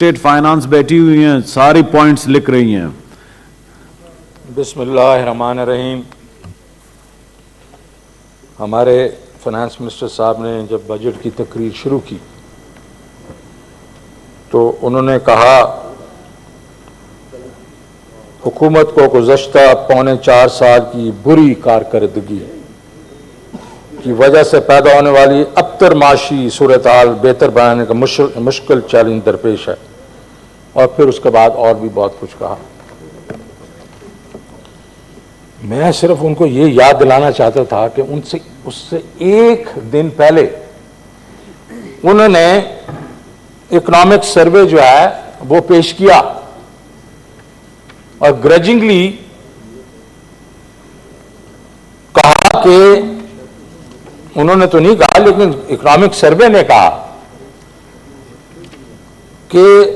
State finance बैठी हुई हैं, सारी पॉइंट्स लिख रही हैं। बिस्मिल्लाहिर्रहमानिर्रहीम। हमारे फाइनेंस मिनिस्टर साहब ने जब बजट की तकरीर शुरू की तो उन्होंने कहा हुकूमत को गुज़श्ता पौने 4 साल की बुरी कारकर्दगी की वजह से पैदा होने वाली अबतर माशी सूरत हाल बेहतर बनाने का मुश्किल चैलेंज दरपेश है। और फिर उसके बाद और भी बहुत कुछ कहा। मैं सिर्फ उनको ये याद दिलाना चाहता था कि उससे एक दिन पहले उन्होंने इकोनॉमिक सर्वे जो है वो पेश किया और ग्रजिंगली कहा कि उन्होंने तो नहीं कहा लेकिन इकोनॉमिक सर्वे ने कहा कि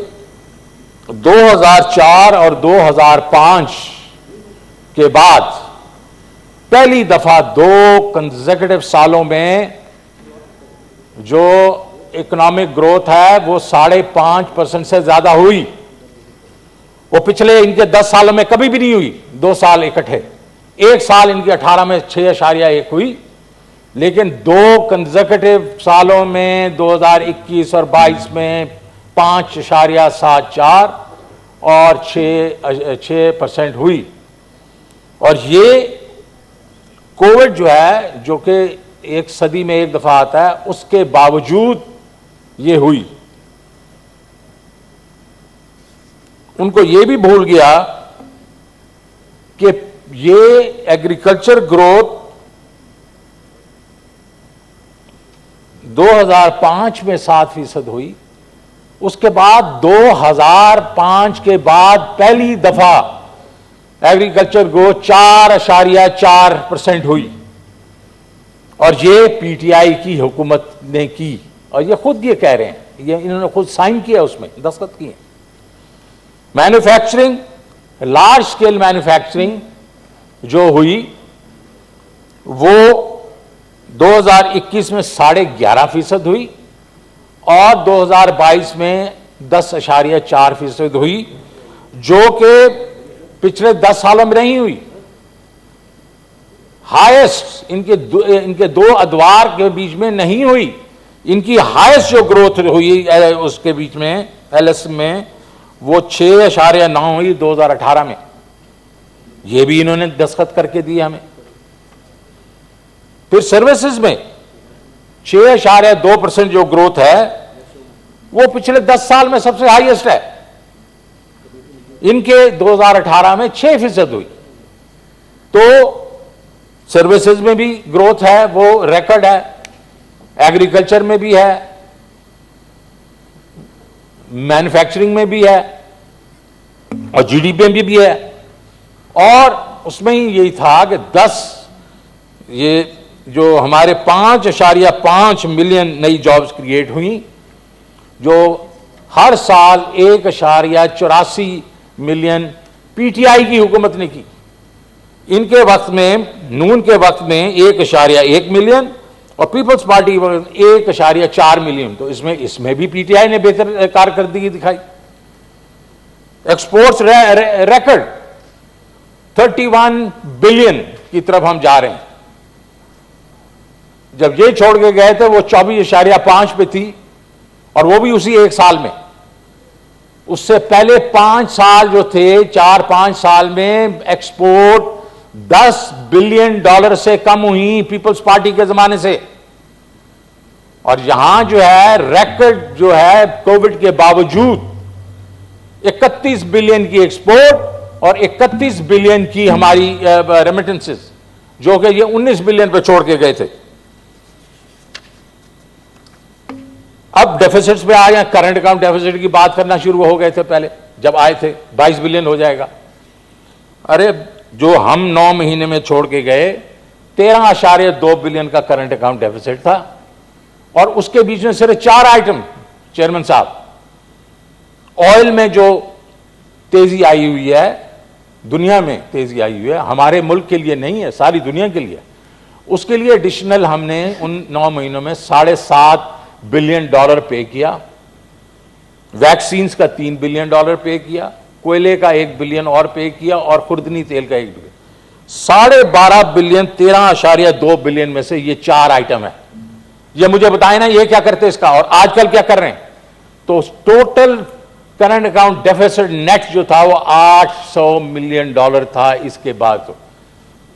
2004 और 2005 के बाद पहली दफा 2 कंसेक्यूटिव सालों में जो इकोनॉमिक ग्रोथ है वो 5.5% से ज्यादा हुई। वो पिछले इनके 10 सालों में कभी भी नहीं हुई, 2 साल इकट्ठे। एक साल इनकी 18 में 6.1 हुई, लेकिन 2 कंसेक्यूटिव सालों में 2021 और 22 में 5.74 और 6% हुई। और ये कोविड जो है, जो कि एक सदी में एक दफा आता है, उसके बावजूद ये हुई। उनको ये भी भूल गया कि ये एग्रीकल्चर ग्रोथ 2005 में 7% हुई। उसके बाद 2005 के बाद पहली दफा एग्रीकल्चर ग्रोथ 4.4% हुई। और ये पीटीआई की हुकूमत ने की, और ये खुद ये कह रहे हैं, ये इन्होंने खुद साइन किया, उसमें दस्तखत किए। मैन्युफैक्चरिंग, लार्ज स्केल मैन्युफैक्चरिंग जो हुई वो 2021 में 11.5% हुई और 2022 में 10.4% हुई, जो कि पिछले 10 सालों में नहीं हुई। हाईएस्ट इनके 2 अदवार के बीच में नहीं हुई। इनकी हाईएस्ट जो ग्रोथ हुई उसके बीच में एलएस में वो 6.9 हुई 2018 में। ये भी इन्होंने दस्तखत करके दिए हमें। फिर सर्विसेज में 6.2% जो ग्रोथ है वो पिछले 10 साल में सबसे हाईएस्ट है। इनके 2018 में 6% हुई। तो सर्विसेज में भी ग्रोथ है, वो रिकॉर्ड है। एग्रीकल्चर में भी है, मैन्युफैक्चरिंग में भी है और जीडीपी में भी है। और उसमें ही यही था कि 10 ये जो हमारे 5.5 मिलियन नई जॉब्स क्रिएट हुई, जो हर साल 1.84 मिलियन पीटीआई की हुकूमत ने की। इनके वक्त में, नून के वक्त में 1.1 मिलियन और पीपल्स पार्टी 1.4 मिलियन। तो इसमें भी पीटीआई ने बेहतर कारकर्दगी दिखाई। एक्सपोर्ट्स रिकॉर्ड 31 बिलियन की तरफ हम जा रहे हैं। जब ये छोड़ के गए थे वो 24.5 पे थी, और वो भी उसी एक साल में। उससे पहले 5 साल जो थे, 4-5 साल में एक्सपोर्ट $10 बिलियन से कम हुई पीपल्स पार्टी के जमाने से। और यहां जो है रिकॉर्ड जो है कोविड के बावजूद 31 बिलियन की एक्सपोर्ट और 31 बिलियन की हमारी रेमिटेंसेस, जो कि ये 19 बिलियन पे छोड़ के गए थे। अब डेफिसिट्स पे आ गए। करंट अकाउंट डेफिसिट की बात करना शुरू हो गए थे। पहले जब आए थे 22 बिलियन हो जाएगा। अरे जो हम 9 महीने में छोड़ के गए 13.2 बिलियन का करंट अकाउंट डेफिसिट था। और उसके बीच में सिर्फ 4 आइटम, चेयरमैन साहब। ऑयल में जो तेजी आई हुई है, दुनिया में तेजी आई हुई है, हमारे मुल्क के लिए नहीं है, सारी दुनिया के लिए। उसके लिए एडिशनल हमने उन 9 महीनों में $7.5 बिलियन पे किया। वैक्सीन का $3 बिलियन पे किया, कोयले का $1 बिलियन और पे किया, और खुर्दनी तेल का $1 बिलियन। 12.5 बिलियन 13.2 बिलियन में से ये 4 आइटम है। ये मुझे बताए ना ये क्या करते इसका, और आजकल क्या कर रहे हैं। तो total current account deficit net जो था वो $800 मिलियन था इसके बाद।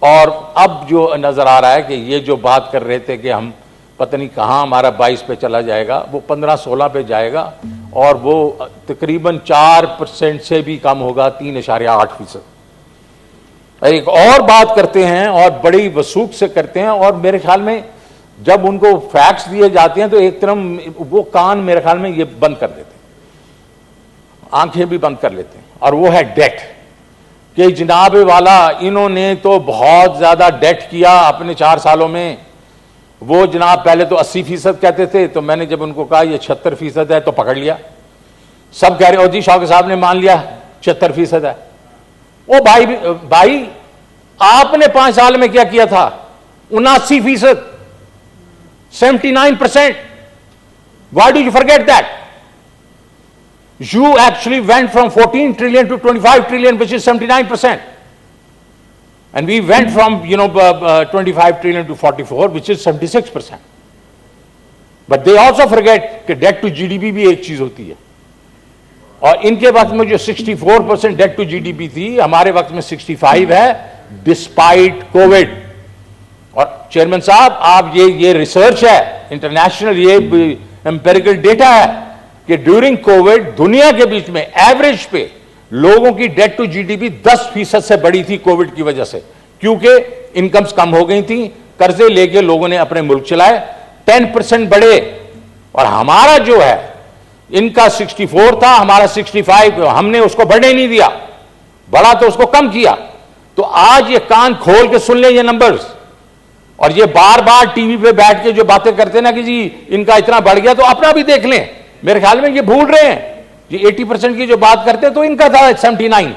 और अब जो नजर आ रहा है कि ये जो बात कर रहे थे कि हम पता नहीं कहां हमारा 22 पे चला जाएगा, वो 15-16 पे जाएगा, और वो तकरीबन 4% से भी कम होगा, 3.8%। एक और बात करते हैं और बड़ी वसूख से करते हैं, और मेरे ख्याल में जब उनको फैक्ट्स दिए जाते हैं तो एक तरफ वो कान मेरे ख्याल में ये बंद कर देते हैं, आंखें भी बंद कर लेते हैं, और वो है डेट। कि जनाब वाला इन्होंने तो बहुत ज्यादा डेट किया अपने 4 सालों में। वो जनाब पहले तो 80% कहते थे, तो मैंने जब उनको कहा ये 76% है तो पकड़ लिया। सब कह रहे हो जी शौकत साहब ने मान लिया 76% है। ओ भाई आपने 5 साल में क्या किया था? 79%, 79%. Why do you forget that? You actually went from 14 trillion to 25 trillion, which is 79%. And we went from, 25 trillion to 44, which is 76%. But they also forget कि debt to GDP भी एक चीज होती है। और इनके वक्त में जो 64% डेट टू जीडीपी थी, हमारे वक्त में 65 है, डिस्पाइट कोविड। और चेयरमैन साहब आप ये रिसर्च है इंटरनेशनल, ये एम्पेरिकल डेटा है कि ड्यूरिंग कोविड दुनिया के बीच में एवरेज पे लोगों की डेट टू जीडीपी 10% से बढ़ी थी कोविड की वजह से, क्योंकि इनकम्स कम हो गई थी, कर्जे लेके लोगों ने अपने मुल्क चलाए, 10% बढ़े। और हमारा जो है इनका 64 था, हमारा 65, हमने उसको बढ़ने नहीं दिया, बढ़ा तो उसको कम किया। तो आज ये कान खोल के सुन ले ये नंबर्स, और ये बार बार टीवी पे बैठ के जो बातें करते ना कि जी इनका इतना बढ़ गया, तो अपना भी देख लें। मेरे ख्याल में ये भूल रहे हैं, ये 80% की जो बात करते तो इनका था 79,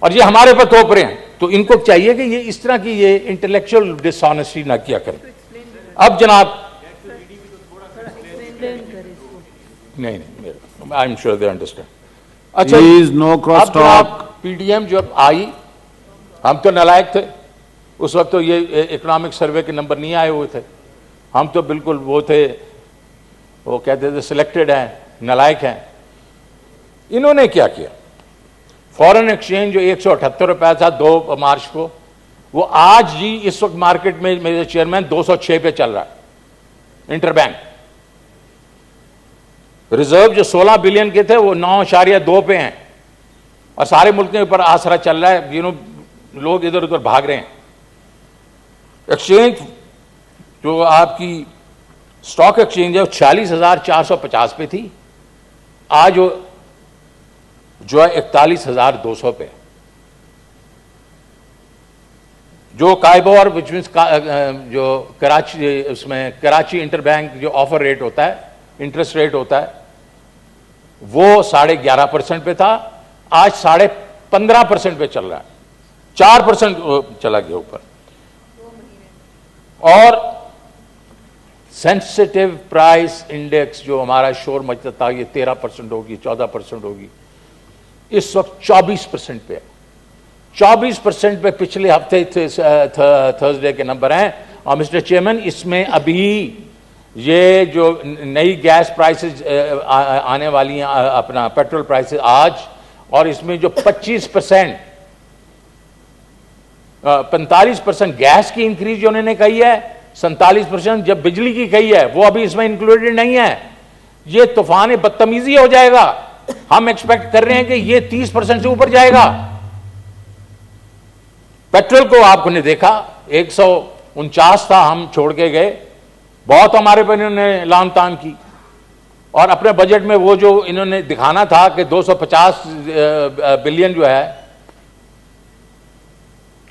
और ये हमारे पर थोप रहे हैं। तो इनको चाहिए कि ये इस तरह की ये इंटेलेक्चुअल डिसऑनेस्टी ना किया करें। अब जनाब नहीं, I am sure they understand. अच्छा, Please, no cross talk. PDM जब आई, हम तो नालायक थे उस वक्त, तो ये इकोनॉमिक सर्वे के नंबर नहीं आए हुए थे, हम तो बिल्कुल वो थे, वो कहते थे सिलेक्टेड हैं, नालायक हैं। इन्होंने क्या किया, फॉरेन एक्सचेंज जो 178 रुपया था 2 मार्च को, वो आज जी इस वक्त मार्केट में मेरे चेयरमैन 206 पे चल रहा है इंटरबैंक। रिजर्व जो 16 बिलियन के थे वो 9.2 पे हैं, और सारे मुल्क के ऊपर आसरा चल रहा है, लोग इधर उधर भाग रहे हैं। एक्सचेंज जो आपकी स्टॉक एक्सचेंज है वो 46,450 पे थी, आज वो जो है 41,200 पे। जो काइबोर विच मीन्स जो कराची, उसमें कराची इंटरबैंक जो ऑफर रेट होता है, इंटरेस्ट रेट होता है, वो 11.5% पे था, आज 15.5% पे चल रहा है, 4% चला गया ऊपर। और सेंसिटिव प्राइस इंडेक्स जो हमारा शोर मचता था, ये 13% होगी, 14% होगी, इस वक्त 24% पे है। 24% पे पिछले हफ्ते थर्सडे के नंबर हैं। और मिस्टर चेयरमैन, इसमें अभी ये जो नई गैस प्राइसेस आने वाली हैं, अपना पेट्रोल प्राइसेस आज, और इसमें जो 25% 45% गैस की इंक्रीज जो उन्होंने कही है, 47% जब बिजली की कही है, वो अभी इसमें इंक्लूडेड नहीं है। ये तूफान बदतमीजी हो जाएगा। हम एक्सपेक्ट कर रहे हैं कि ये 30% से ऊपर जाएगा। पेट्रोल को आपने देखा 149 था, हम छोड़ के गए, बहुत हमारे पर इन्होंने लान तान की। और अपने बजट में वो जो इन्होंने दिखाना था कि 250 बिलियन जो है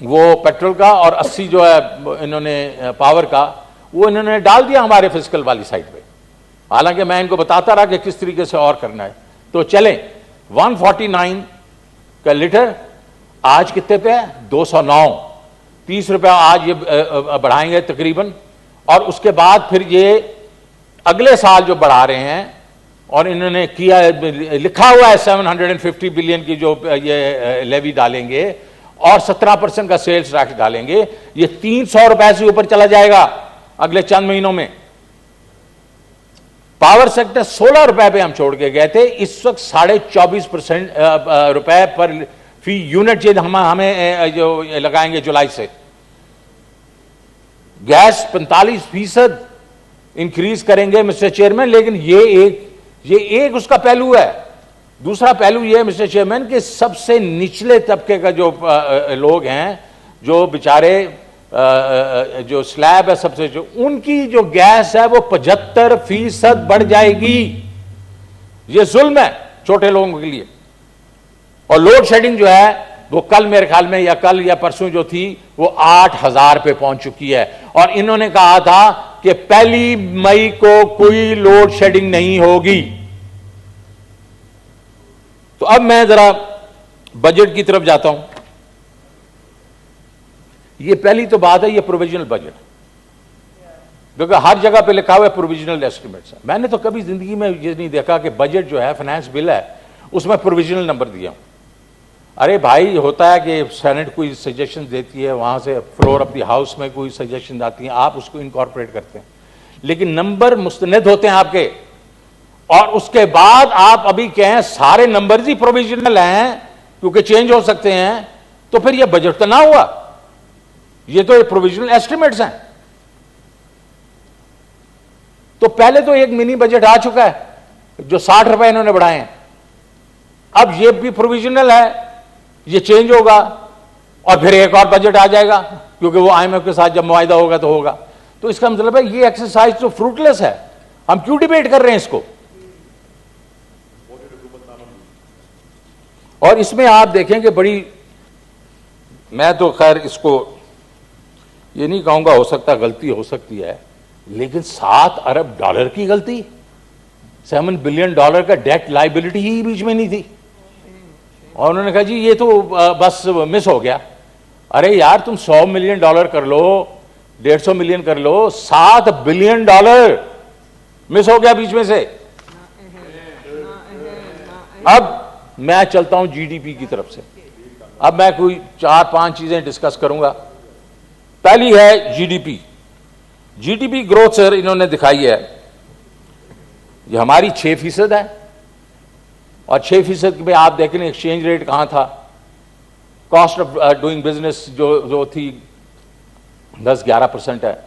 वो पेट्रोल का, और 80 जो है इन्होंने पावर का, वो इन्होंने डाल दिया हमारे फिस्कल वाली साइड पे। हालांकि मैं इनको बताता रहा कि किस तरीके से और करना है। तो चले 149 का लीटर आज कितने पे है? 209, 30 रुपया आज ये बढ़ाएंगे तकरीबन। और उसके बाद फिर ये अगले साल जो बढ़ा रहे हैं और इन्होंने किया, लिखा हुआ है 750 बिलियन की जो ये लेवी डालेंगे और 17% का सेल्स टैक्स डालेंगे, ये 300 रुपए से ऊपर चला जाएगा अगले चंद महीनों में। पावर सेक्टर 16 रुपए पे हम छोड़ के गए थे, इस वक्त 24.5% रुपए पर फी यूनिट ये हमें जो लगाएंगे जुलाई से। गैस 45% इंक्रीज करेंगे मिस्टर चेयरमैन, लेकिन ये एक उसका पहलू है। दूसरा पहलू यह है मिस्टर चेयरमैन कि सबसे निचले तबके का जो लोग हैं, जो बेचारे जो स्लैब है सबसे, जो उनकी जो गैस है वो 75% बढ़ जाएगी। ये जुल्म है छोटे लोगों के लिए। और लोड शेडिंग जो है वो कल मेरे ख्याल में या कल या परसों जो थी वो 8000 पे पहुंच चुकी है। और इन्होंने कहा था कि 1 मई को कोई लोड शेडिंग नहीं होगी। तो अब मैं जरा बजट की तरफ जाता हूं। ये पहली तो बात है, ये प्रोविजनल बजट, क्योंकि हर जगह पे लिखा हुआ है प्रोविजनल एस्टिमेट्स है। मैंने तो कभी जिंदगी में ये नहीं देखा कि बजट जो है, फाइनेंस बिल है, उसमें प्रोविजनल नंबर दिया। अरे भाई, होता है कि सेनेट कोई सजेशन देती है, वहां से फ्लोर ऑफ द हाउस में कोई सजेशन आती है, आप उसको इनकॉर्पोरेट करते हैं, लेकिन नंबर मुस्तनद होते हैं आपके। और उसके बाद आप अभी कहें सारे नंबर्स ही प्रोविजनल हैं क्योंकि चेंज हो सकते हैं, तो फिर यह बजट तो ना हुआ, ये तो प्रोविजनल एस्टिमेट्स हैं। तो पहले तो एक मिनी बजट आ चुका है जो 60 रुपए इन्होंने बढ़ाए हैं, अब ये भी प्रोविजनल है, ये चेंज होगा और फिर एक और बजट आ जाएगा क्योंकि वो आईएमएफ के साथ जब मुआहिदा होगा तो होगा। तो इसका मतलब है ये एक्सरसाइज तो फ्रूटलेस है, हम क्यों डिबेट कर रहे हैं इसको। और इसमें आप देखें कि बड़ी, मैं तो खैर इसको ये नहीं कहूंगा, हो सकता गलती हो सकती है, लेकिन $7 अरब की गलती, $7 बिलियन का डेट लाइबिलिटी ही बीच में नहीं थी। और उन्होंने कहा जी ये तो बस मिस हो गया। अरे यार, तुम $100 मिलियन कर लो, 150 मिलियन कर लो, $7 बिलियन मिस हो गया बीच में से। अब मैं चलता हूं जीडीपी की तरफ से। अब मैं कोई 4-5 चीजें डिस्कस करूंगा। पहली है जीडीपी। जीडीपी ग्रोथ सर इन्होंने दिखाई है, ये हमारी 6% है, और 6% में आप देखें एक्सचेंज रेट कहां था, कॉस्ट ऑफ डूइंग बिजनेस जो थी 10-11% है,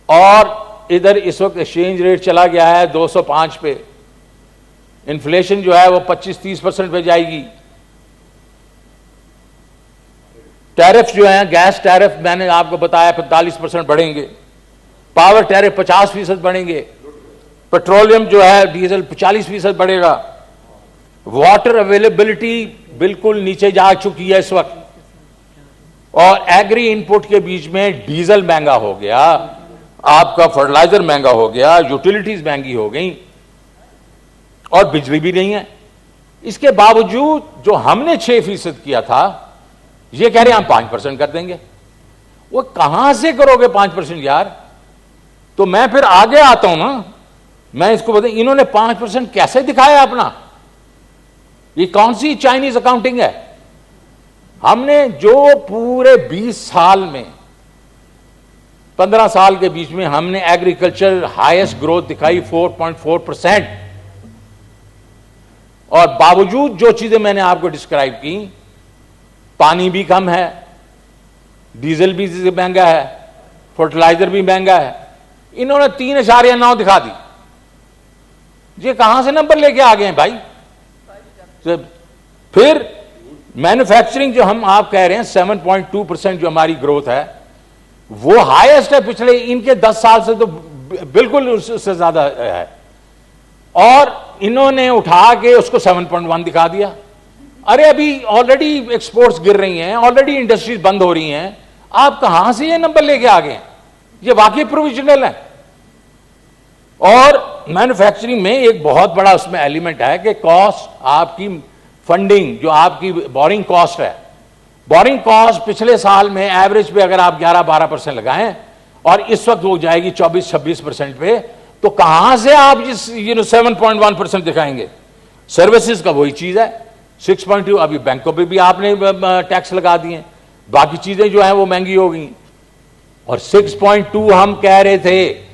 और इधर इस वक्त एक्सचेंज रेट चला गया है 205 पे। इन्फ्लेशन जो है वो 25-30% पे जाएगी। टैरिफ जो है, गैस टैरिफ मैंने आपको बताया 45% बढ़ेंगे, पावर टैरिफ 50% बढ़ेंगे, पेट्रोलियम जो है डीजल 40% बढ़ेगा, वाटर अवेलेबिलिटी बिल्कुल नीचे जा चुकी है इस वक्त, और एग्री इनपुट के बीच में डीजल महंगा हो गया, आपका फर्टिलाइजर महंगा हो गया, यूटिलिटीज महंगी हो गई, और बिजली भी नहीं है। इसके बावजूद जो हमने 6% किया था, ये कह रहे हैं हम 5% कर देंगे। वो कहां से करोगे 5% यार। तो मैं फिर आगे आता हूं ना, मैं इसको बता, इन्होंने 5% कैसे दिखाया अपना, ये कौन सी चाइनीज अकाउंटिंग है। हमने जो पूरे 20 साल में, 15 साल के बीच में हमने एग्रीकल्चर हाईएस्ट ग्रोथ दिखाई 4.4%, और बावजूद जो चीजें मैंने आपको डिस्क्राइब की, पानी भी कम है, डीजल भी महंगा है, फर्टिलाइजर भी महंगा है, इन्होंने 3.9 दिखा दी। ये कहां से नंबर लेके आ गए हैं भाई। तो फिर मैन्युफैक्चरिंग जो हम आप कह रहे हैं 7.2% जो हमारी ग्रोथ है, वो हाईएस्ट है पिछले इनके 10 साल से, तो बिल्कुल उससे ज्यादा है, और इन्होंने उठा के उसको 7.1 दिखा दिया। अरे अभी ऑलरेडी एक्सपोर्ट्स गिर रही हैं, ऑलरेडी इंडस्ट्रीज बंद हो रही हैं, आप कहां से ये नंबर लेके आ गए हैं। ये वाकई प्रोविजनल है। और मैन्युफैक्चरिंग में एक बहुत बड़ा उसमें एलिमेंट है कि कॉस्ट, आपकी फंडिंग जो आपकी बोरिंग कॉस्ट है, बोरिंग कॉस्ट पिछले साल में एवरेज पे अगर आप 11-12% लगाएं, और इस वक्त वो जाएगी 24-26% पे, तो कहां से आप जिस 7.1% दिखाएंगे? सर्विसेज का वही चीज है 6.2। अभी बैंकों पे भी आपने टैक्स लगा दिए, बाकी चीजें जो है वो महंगी हो गई। और 6.2 हम कह रहे थे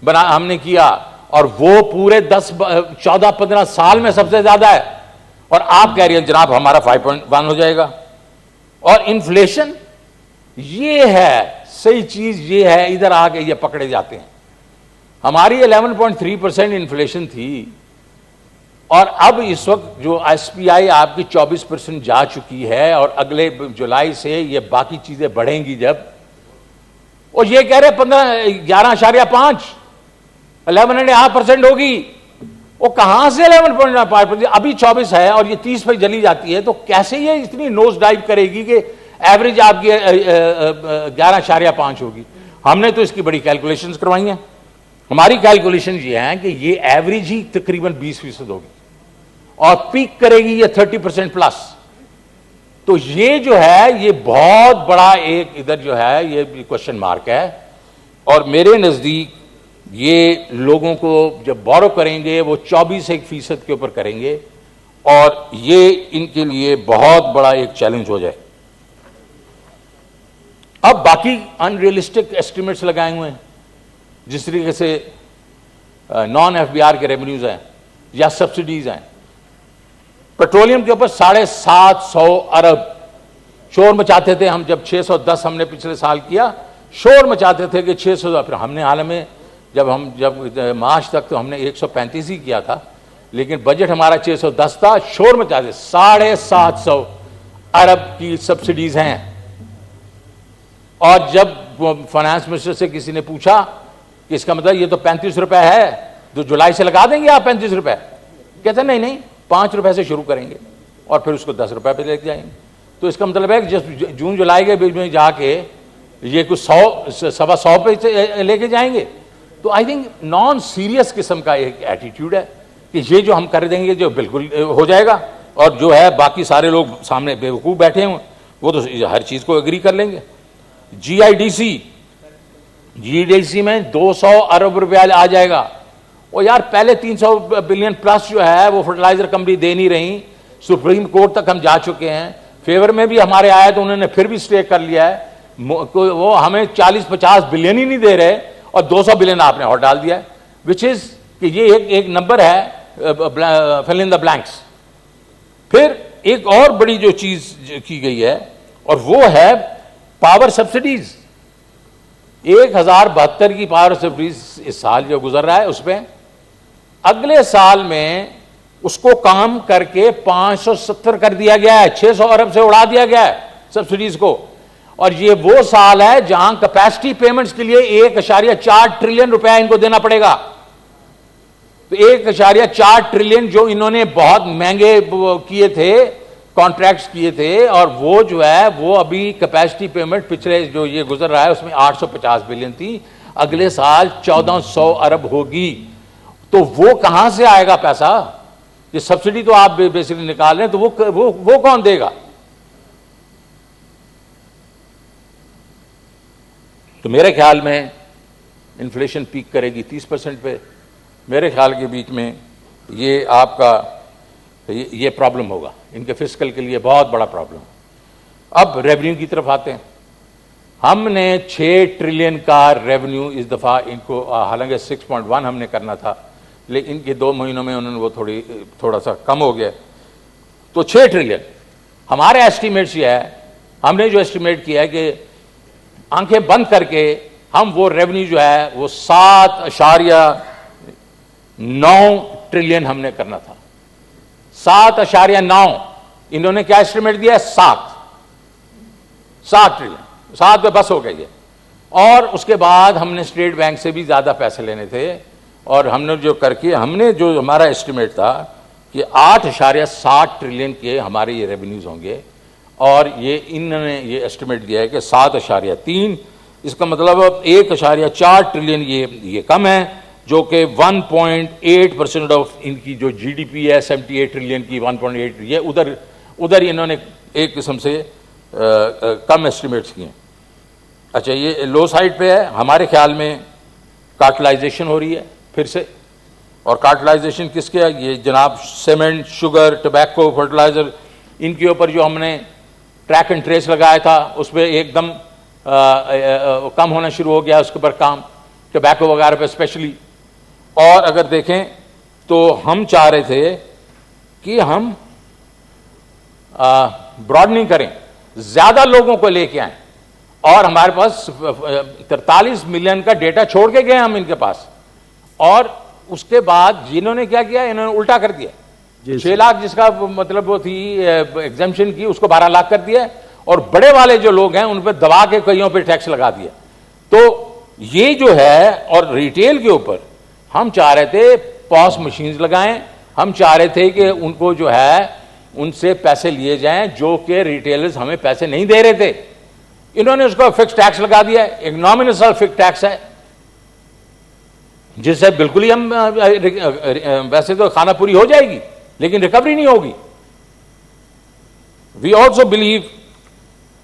हमने किया, और वो पूरे 14-15 साल में सबसे ज्यादा है, और आप कह रहे हैं जनाब हमारा 5.1 हो जाएगा। और इन्फ्लेशन ये है सही चीज, ये है इधर आके ये पकड़े जाते हैं। हमारी 11.3% इन्फ्लेशन थी, और अब इस वक्त जो एसपीआई आपकी 24% जा चुकी है, और अगले जुलाई से ये बाकी चीजें बढ़ेंगी जब, और ये कह रहे 11.5 11.5% होगी। वो कहां से 11.5%? अभी 24 है और ये 30 पे चली जाती है, तो कैसे ये इतनी नोज डाइव करेगी कि एवरेज आपकी 11.5 होगी? हमने तो इसकी बड़ी कैलकुलेशंस करवाई हैं। हमारी कैलकुलेशन ये है कि ये एवरेज ही तकरीबन 20% होगी, और पीक करेगी ये 30% प्लस। तो ये जो है ये बहुत बड़ा एक इधर जो है ये क्वेश्चन मार्क है। और मेरे नजदीक ये लोगों को जब बोरो करेंगे वो 24% के ऊपर करेंगे, और ये इनके लिए बहुत बड़ा एक चैलेंज हो जाए। अब बाकी अनरियलिस्टिक एस्टिमेट्स लगाए हुए हैं, जिस तरीके से नॉन एफबीआर के रेवेन्यूज हैं या सब्सिडीज हैं। पेट्रोलियम के ऊपर 750 अरब शोर मचाते थे हम, जब 610 हमने पिछले साल किया, शोर मचाते थे कि 600। फिर हमने हाल में जब मार्च तक तो हमने 135 ही किया था, लेकिन बजट हमारा 610 था। शोर मचाते 750 अरब की सब्सिडीज हैं। और जब फाइनेंस मिनिस्टर से किसी ने पूछा कि इसका मतलब ये तो 35 रुपए है, तो जुलाई से लगा देंगे आप 35 रुपए? कहते नहीं नहीं, 5 रुपए से शुरू करेंगे और फिर उसको 10 रुपए पे लेके जाएंगे। तो इसका मतलब है कि जब जून जुलाई के बीच में जाके ये कुछ 100 पे लेके जाएंगे। तो आई थिंक नॉन सीरियस किस्म का एक एटीट्यूड है कि ये जो हम कर देंगे जो बिल्कुल हो जाएगा, और जो है बाकी सारे लोग सामने बेवकूफ बैठे हुए वो तो हर चीज को एग्री कर लेंगे। जीआईडीसी में 200 अरब रुपया आ जाएगा। और यार पहले 300 बिलियन प्लस जो है वो फर्टिलाइजर कंपनी दे नहीं रही, सुप्रीम कोर्ट तक हम जा चुके हैं, फेवर में भी हमारे आया तो उन्होंने फिर भी स्टे कर लिया है। वो हमें 40-50 बिलियन ही नहीं दे रहे, और 200 बिलियन आपने और डाल दिया है, विच इज कि ये एक नंबर है फिल इन द ब्लैंक्स। फिर एक और बड़ी जो चीज की गई है, और वो है पावर सब्सिडीज। 1072 की पावर सब्सिडीज इस साल जो गुजर रहा है उसमें, अगले साल में उसको काम करके 570 कर दिया गया है, 600 अरब से उड़ा दिया गया है सब्सिडीज को। और ये वो साल है जहां कैपेसिटी पेमेंट्स के लिए 1.4 ट्रिलियन रुपया इनको देना पड़ेगा। तो 1.4 ट्रिलियन जो इन्होंने बहुत महंगे किए थे, कॉन्ट्रैक्ट्स किए थे, और वो जो है वो अभी कैपेसिटी पेमेंट पिछले जो ये गुजर रहा है उसमें 850 बिलियन थी, अगले साल 1400 अरब होगी। तो वो कहां से आएगा पैसा? ये सब्सिडी तो आप बेसिकली निकाल रहे हैं, तो वो कौन देगा? तो मेरे ख्याल में इन्फ्लेशन पीक करेगी 30% पे। मेरे ख्याल के बीच में ये आपका ये प्रॉब्लम होगा, इनके फिस्कल के लिए बहुत बड़ा प्रॉब्लम। अब रेवेन्यू की तरफ आते हैं। हमने 6 ट्रिलियन का रेवेन्यू इस दफा इनको, हालांकि 6.1 हमने करना था, लेकिन इनके 2 महीनों में उन्होंने वो थोड़ा सा कम हो गया। तो 6 ट्रिलियन हमारे एस्टिमेट्स ये है, हमने जो एस्टिमेट किया है कि आंखें बंद करके हम वो रेवेन्यू जो है वो 7.9 ट्रिलियन हमने करना था। 7.9, इन्होंने क्या एस्टिमेट दिया है? 7 ट्रिलियन, 7 पे बस हो गई है। और उसके बाद हमने स्टेट बैंक से भी ज्यादा पैसे लेने थे, और हमने जो हमारा एस्टिमेट था कि 8.7 ट्रिलियन के हमारे ये रेवेन्यूज होंगे, और ये इन्होंने ये एस्टिमेट दिया है कि 7.3। इसका मतलब 1.4 ट्रिलियन ये कम है, जो कि 1.8% ऑफ इनकी जो जीडीपी है 78 ट्रिलियन की 1.8, ये उधर इन्होंने एक किस्म से कम एस्टिमेट्स किए। अच्छा, ये लो साइड पे है। हमारे ख्याल में कार्टलाइजेशन हो रही है, फिर से। और कार्टलाइजेशन किसके है? ये जनाब सीमेंट, शुगर, टबैको, फर्टिलाइजर, इनके ऊपर जो हमने ट्रैक एंड ट्रेस लगाया था उसमें एकदम कम होना शुरू हो गया उसके ऊपर काम, टबैको वगैरह पे स्पेशली। और अगर देखें तो हम चाह रहे थे कि हम ब्रॉडनिंग करें, ज्यादा लोगों को लेके आए, और हमारे पास 43 मिलियन का डेटा छोड़ के गए हम इनके पास। और उसके बाद जिन्होंने क्या किया, इन्होंने उल्टा कर दिया। 6 लाख जिसका मतलब वो थी एग्जाम्पशन की, उसको 12 लाख कर दिया, और बड़े वाले जो लोग हैं उन पर दबा के कईयों पे टैक्स लगा दिया। तो ये जो है, और रिटेल के ऊपर हम चाह रहे थे पॉस मशीन्स लगाएं, हम चाह रहे थे कि उनको जो है उनसे पैसे लिए जाएं जो कि रिटेलर्स हमें पैसे नहीं दे रहे थे। इन्होंने उसको फिक्स टैक्स लगा दिया, एक नॉमिनल फिक्स टैक्स है, जिससे बिल्कुल ही हम वैसे तो खाना पूरी हो जाएगी लेकिन रिकवरी नहीं होगी। वी ऑल्सो बिलीव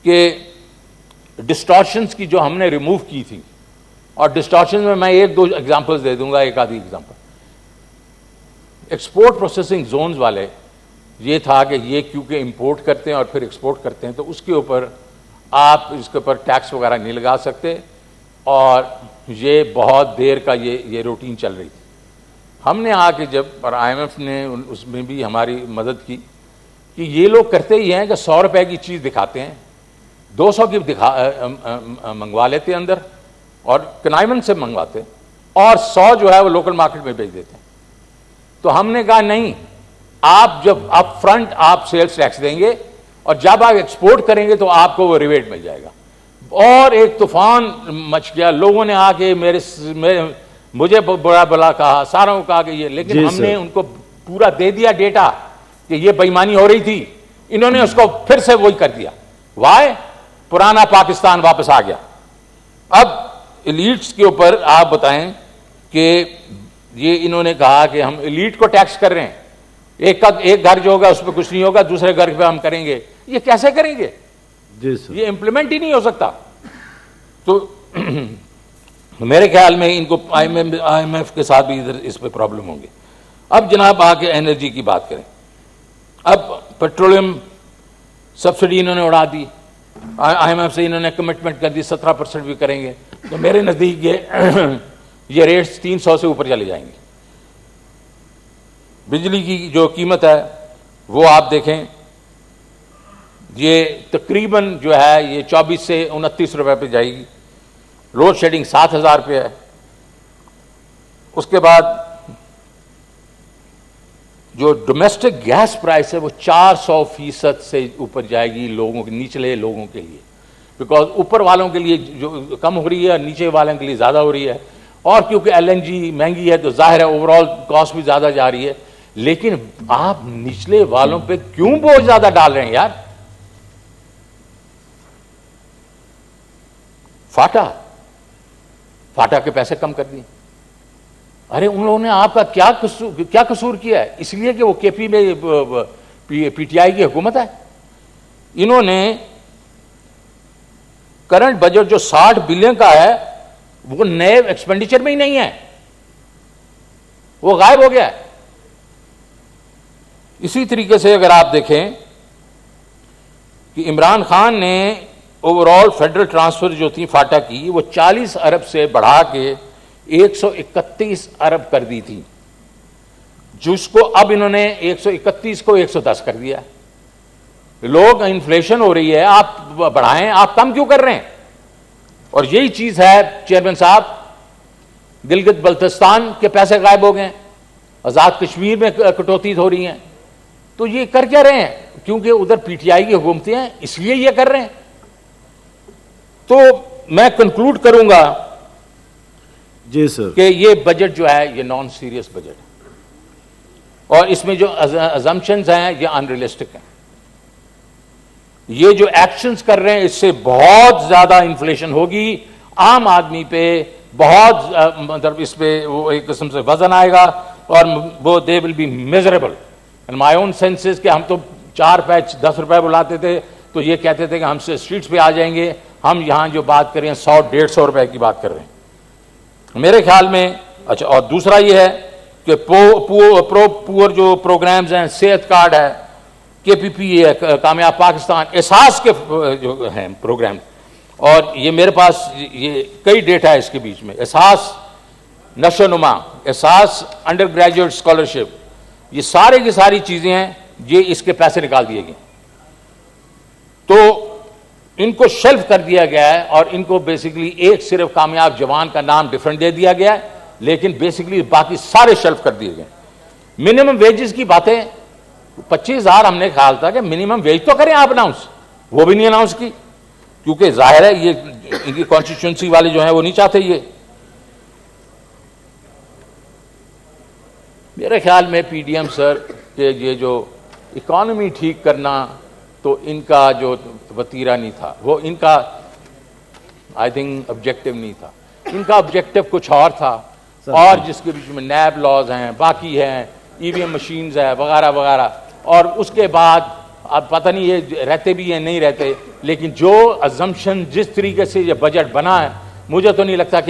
कि डिस्टॉर्शंस की जो हमने रिमूव की थी, और डिस्टॉर्शन में मैं 1-2 एग्जांपल्स दे दूंगा, एक आधी एग्जांपल। एक्सपोर्ट प्रोसेसिंग जोन्स वाले, ये था कि ये क्योंकि इंपोर्ट करते हैं और फिर एक्सपोर्ट करते हैं तो उसके ऊपर आप इसके ऊपर टैक्स वगैरह नहीं लगा सकते, और ये बहुत देर का ये रूटीन चल रही थी। हमने आके जब, और IMF ने उसमें भी हमारी मदद की कि ये लोग करते ही हैं कि 100 रुपए की चीज़ दिखाते हैं, 200 की मंगवा लेते हैं अंदर और कनाइमन से मंगवाते, और 100 जो है वो लोकल मार्केट में बेच देते हैं। तो हमने कहा नहीं, आप जब अप फ्रंट आप सेल्स टैक्स देंगे और जब आप एक्सपोर्ट करेंगे तो आपको वो रिबेट मिल जाएगा। और एक तूफान मच गया, लोगों ने आके मुझे बुरा भला कहा, सारों को कहा कि ये, लेकिन हमने उनको पूरा दे दिया डेटा कि ये बेईमानी हो रही थी, इन्होंने उसको फिर से वही कर दिया। वाई? पुराना पाकिस्तान वापस आ गया। अब एलीट्स के ऊपर आप बताएं कि ये इन्होंने कहा कि हम एलीट को टैक्स कर रहे हैं, एक घर जो होगा उस पर कुछ नहीं होगा, दूसरे घर पे हम करेंगे। ये कैसे करेंगे? जी सर। ये इंप्लीमेंट ही नहीं हो सकता। तो मेरे ख्याल में इनको IMF के साथ भी इधर इस पे प्रॉब्लम होंगे। अब जनाब आके एनर्जी की बात करें। अब पेट्रोलियम सब्सिडी इन्होंने उड़ा दी, IMF से इन्होंने कमिटमेंट कर दी 17% भी करेंगे, तो मेरे नजदीक ये रेट्स 300 से ऊपर चले जाएंगे। बिजली की जो कीमत है वो आप देखें, ये तकरीबन जो है ये 24 से 29 रुपए पे जाएगी। लोड शेडिंग 7,000 पे है। उसके बाद जो डोमेस्टिक गैस प्राइस है वो 400% से ऊपर जाएगी लोगों के, निचले लोगों के लिए, बिकॉज ऊपर वालों के लिए जो कम हो रही है और नीचे वालों के लिए ज़्यादा हो रही है। और क्योंकि LNG महंगी है तो जाहिर है ओवरऑल कॉस्ट भी ज़्यादा जा रही है। लेकिन आप निचले वालों पे क्यों बोझ ज़्यादा डाल रहे हैं यार? फाटा के पैसे कम कर दिए। अरे उन लोगों ने आपका क्या कसूर किया है? इसलिए कि वो KP में PTI की हुकूमत है। इन्होंने करंट बजट जो 60 बिलियन का है वो नए एक्सपेंडिचर में ही नहीं है, वो गायब हो गया है। इसी तरीके से अगर आप देखें कि इमरान खान ने ओवरऑल फेडरल ट्रांसफर जो थी फाटा की वो 40 अरब से बढ़ा के 131 अरब कर दी थी, जिसको अब इन्होंने 131 को 110 कर दिया। लोग, इन्फ्लेशन हो रही है, आप बढ़ाएं, आप कम क्यों कर रहे हैं? और यही चीज है चेयरमैन साहब, गिलगित बल्तिस्तान के पैसे गायब हो गए, आजाद कश्मीर में कटौती हो रही है। तो ये कर क्या रहे हैं? क्योंकि उधर PTI की हुकूमतें हैं, इसलिए ये कर रहे हैं। तो मैं कंक्लूड करूंगा जी सर कि ये बजट जो है ये नॉन सीरियस बजट है, और इसमें जो अजम्पशंस हैं ये अनरियलिस्टिक हैं। ये जो एक्शंस कर रहे हैं इससे बहुत ज्यादा इन्फ्लेशन होगी, आम आदमी पे बहुत मतलब इस पे वो एक किस्म से वजन आएगा, और वो they will be miserable. And my own senses कि हम तो 4 पैच 10 रुपए बुलाते थे तो ये कहते थे कि हमसे स्ट्रीट्स पे आ जाएंगे, हम यहां जो बात कर रहे हैं 100-150 रुपए की बात कर रहे हैं। मेरे ख्याल में अच्छा, और दूसरा ये है कि पुअर जो प्रोग्राम्स हैं, सेहत कार्ड है, KPP है, कामयाब पाकिस्तान, एहसास के जो हैं प्रोग्राम, और ये मेरे पास ये कई डेटा है इसके बीच में, एहसास नशोनुमा, एहसास अंडर ग्रेजुएट स्कॉलरशिप, ये सारे की सारी चीजें हैं, ये इसके पैसे निकाल दिए गए। तो इनको शेल्फ कर दिया गया है और इनको बेसिकली एक सिर्फ कामयाब जवान का नाम डिफरेंट दे दिया गया है, लेकिन बेसिकली बाकी सारे शेल्फ कर दिए गए। मिनिमम वेजेस की बातें 25,000 हमने ख्याल था कि मिनिमम वेज तो करें आप अनाउंस, वो भी नहीं अनाउंस की, क्योंकि जाहिर है ये इनकी कॉन्स्टिट्यूंसी वाले जो हैं वो नहीं चाहते ये। मेरे ख्याल में PDM सर के ये जो इकॉनमी ठीक करना, तो इनका जो वतीरा नहीं था, वो इनका आई थिंक ऑब्जेक्टिव नहीं था, इनका ऑब्जेक्टिव कुछ और था, और जिसके बीच में नैब लॉज हैं, बाकी हैं, EVM मशीन्स है वगैरह वगैरह, और उसके बाद अब पता नहीं ये रहते भी हैं नहीं रहते, लेकिन जो अजम्पशन जिस तरीके से ये बजट बना है, मुझे तो नहीं लगता कि